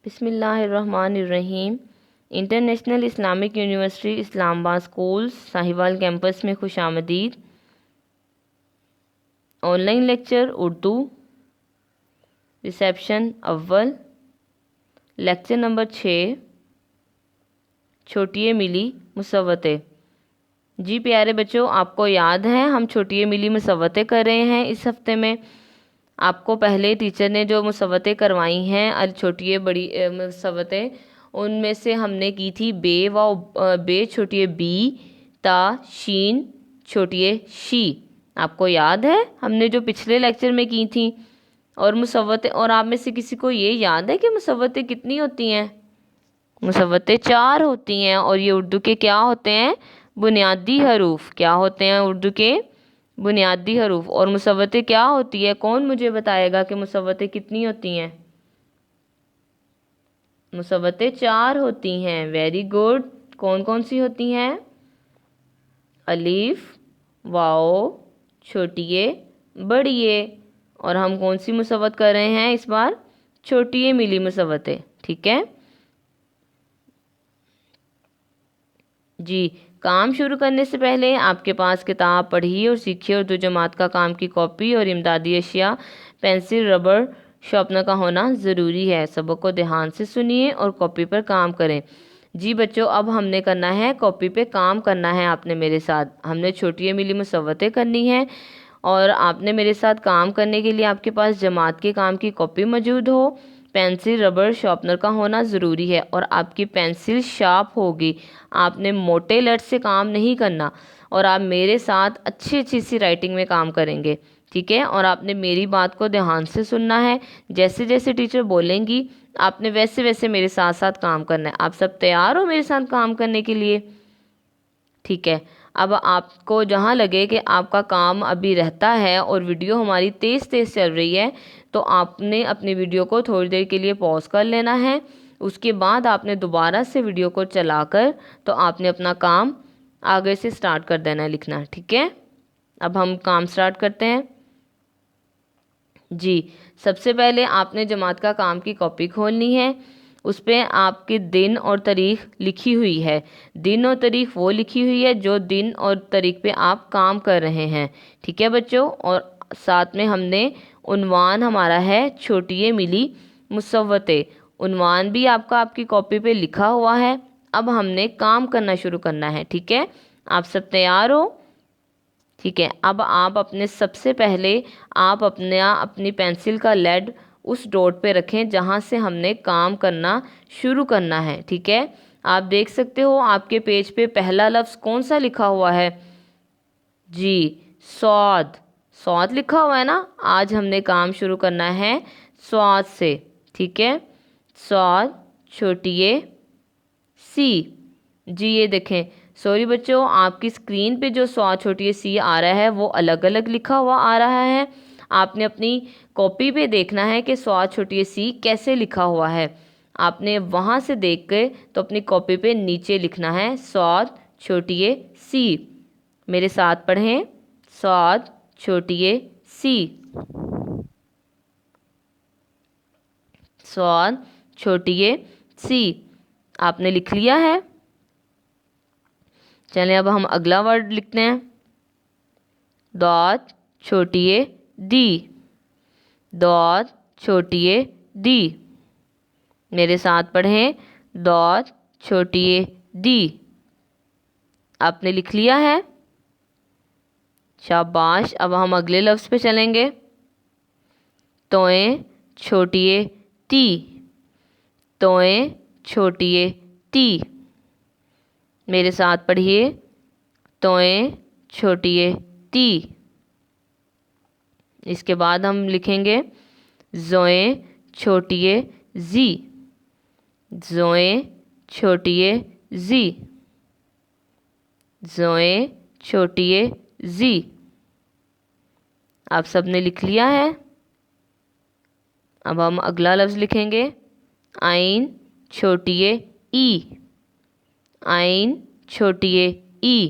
بسم اللہ الرحمن الرحیم۔ انٹرنیشنل اسلامک یونیورسٹی اسلام آباد اسکولز ساہیوال کیمپس میں خوش آمدید۔ On line lecture Urdu reception اول، لیکچر نمبر 6، چھوٹیے ملی مصوتے۔ جی پیارے بچوں، آپ کو یاد ہے ہم چھوٹیے ملی مصوتے کر رہے ہیں اس ہفتے میں۔ آپ کو پہلے ٹیچر نے جو مصوتے کروائی ہیں چھوٹیے بڑی مصوتے، ان میں سے ہم نے کی تھی بے چھوٹیے بی، تا شین چھوٹیے شی۔ آپ کو یاد ہے ہم نے جو پچھلے لیکچر میں کی تھی؟ اور مصوتے، اور آپ میں سے کسی کو یہ یاد ہے کہ مصوتے کتنی ہوتی ہیں؟ مصوتے 4 ہوتی ہیں، اور یہ اردو کے کیا ہوتے ہیں؟ بنیادی حروف۔ کیا ہوتے ہیں اردو کے؟ بنیادی حروف۔ اور مصوتے کیا ہوتی ہے؟ کون مجھے بتائے گا کہ مصوتے کتنی ہوتی ہیں؟ مصوتے 4 ہوتی ہیں۔ Very good. کون کون سی ہوتی ہیں؟ الف، واو، چھوٹیے، بڑیے۔ اور ہم کون سی مصوت کر رہے ہیں اس بار؟ چھوٹیے ملی مصوتے، ٹھیک ہے جی۔ کام شروع کرنے سے پہلے آپ کے پاس کتاب پڑھیے اور سیکھیے اردو جماعت کا کام کی کاپی اور امدادی اشیاء پینسل، ربڑ، شارپنر کا ہونا ضروری ہے۔ سبق کو دھیان سے سنیے اور کاپی پر کام کریں۔ جی بچوں، اب ہم نے کرنا ہے کاپی پہ کام کرنا ہے آپ نے میرے ساتھ۔ ہم نے چھوٹی ملی مصوتے کرنی ہے، اور آپ نے میرے ساتھ کام کرنے کے لیے آپ کے پاس جماعت کے کام کی کاپی موجود ہو، پینسل، ربڑ، شارپنر کا ہونا ضروری ہے، اور آپ کی پینسل شارپ ہوگی۔ آپ نے موٹے لٹ سے کام نہیں کرنا، اور آپ میرے ساتھ اچھی سی رائٹنگ میں کام کریں گے، ٹھیک ہے؟ اور آپ نے میری بات کو دھیان سے سننا ہے، جیسے جیسے ٹیچر بولیں گی آپ نے ویسے ویسے میرے ساتھ ساتھ کام کرنا ہے۔ آپ سب تیار ہو میرے ساتھ کام کرنے کے لیے؟ ٹھیک ہے۔ اب آپ کو جہاں لگے کہ آپ کا کام ابھی رہتا ہے اور ویڈیو ہماری تیز چل رہی ہے، تو آپ نے اپنی ویڈیو کو تھوڑی دیر کے لیے پاز کر لینا ہے۔ اس کے بعد آپ نے دوبارہ سے ویڈیو کو چلا کر تو آپ نے اپنا کام آگے سے سٹارٹ کر دینا ہے لکھنا، ٹھیک ہے؟ اب ہم کام سٹارٹ کرتے ہیں۔ جی، سب سے پہلے آپ نے جماعت کا کام کی کاپی کھولنی ہے۔ اس پہ آپ کی دن اور تاریخ لکھی ہوئی ہے۔ دن اور تاریخ وہ لکھی ہوئی ہے جو دن اور تاریخ پہ آپ کام کر رہے ہیں، ٹھیک ہے بچوں؟ اور ساتھ میں ہم نے عنوان ہمارا ہے چھوٹیے ملی مصوتے۔ عنوان بھی آپ کا آپ کی کاپی پہ لکھا ہوا ہے۔ اب ہم نے کام کرنا شروع کرنا ہے، ٹھیک ہے؟ آپ سب تیار ہو؟ ٹھیک ہے۔ اب آپ اپنے سب سے پہلے آپ اپنی پینسل کا لیڈ اس ڈاٹ پہ رکھیں جہاں سے ہم نے کام کرنا شروع کرنا ہے، ٹھیک ہے؟ آپ دیکھ سکتے ہو آپ کے پیج پہ پہلا لفظ کون سا لکھا ہوا ہے؟ جی، سواد۔ سواد لکھا ہوا ہے نا؟ آج ہم نے کام شروع کرنا ہے سواد سے، ٹھیک ہے؟ سواد چھوٹیے سی۔ جی یہ دیکھیں، سوری بچوں، آپ کی اسکرین پہ جو سواد چھوٹیے سی آ رہا ہے وہ الگ الگ لکھا ہوا آ رہا ہے۔ آپ نے اپنی کاپی پہ دیکھنا ہے کہ سواد چھوٹیے سی کیسے لکھا ہوا ہے۔ آپ نے وہاں سے دیکھ کے تو اپنی کاپی پہ نیچے لکھنا ہے سواد چھوٹیے سی۔ میرے ساتھ پڑھیں، سواد چھوٹیے سی۔ سواد چھوٹیے سی۔ آپ نے لکھ لیا ہے؟ چلیں اب ہم اگلا ورڈ لکھتے ہیں، دات چھوٹیے دی۔ دات چھوٹیے دی۔ میرے ساتھ پڑھیں، دات چھوٹیے دی۔ آپ نے لکھ لیا ہے؟ شاباش۔ اب ہم اگلے لفظ پہ چلیں گے، توئیں چھوٹیے تی۔ توئیں چھوٹیے تی۔ میرے ساتھ پڑھیے، توئیں چھوٹیے تی۔ اس کے بعد ہم لکھیں گے زوئیں چھوٹیے زی۔ زوئیں چھوٹیے زی۔ زوئیں چھوٹیے زی۔ آپ سب نے لکھ لیا ہے؟ اب ہم اگلا لفظ لکھیں گے، آئین چھوٹیے ای۔ آئین چھوٹیے ای۔